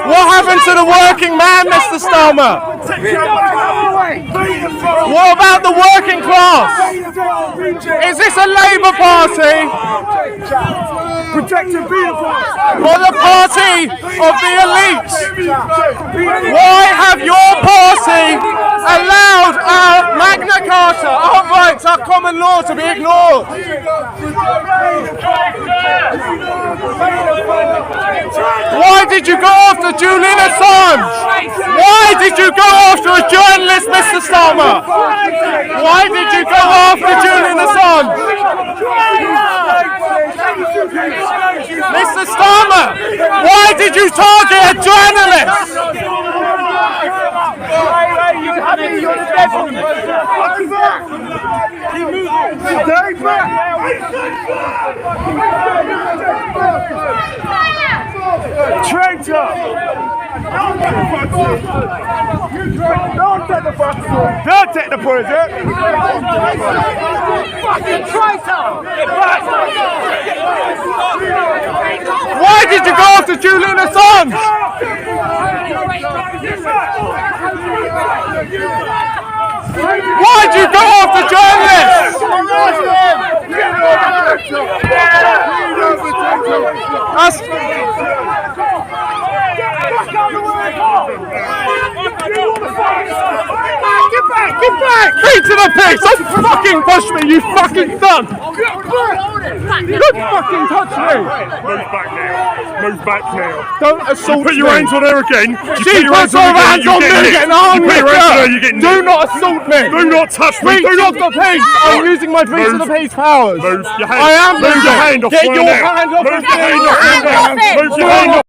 What happened to the working man, Mr. Starmer? What about the working class? Is this a Labour Party? Protecting people. Or the party of the elites? Why have your party allowed our Magna Carta, our rights, our common law to be ignored? Why did you go after Julian Assange? Why did you go after a journalist, Mr. Starmer? Why did you go after Julian Assange? Mr. Starmer, why did you target a journalist? Traitor! Don't take the vaccine! Don't take the poison! Fucking traitor! Why did you go after Julian Assange? Why did you go after journalists? Get back! Feet to the pigs! Don't fucking push me, you fucking thug! Don't fucking touch me! Move back now. Move back now. Don't assault me! Put your hands on her again. She puts her hands on me again! Do not assault me! Do not touch me! Do not the peace! I'm using my feet to the peace powers! Move your hand. I am Move your hand off. Get your hand off of me! Move your hand off.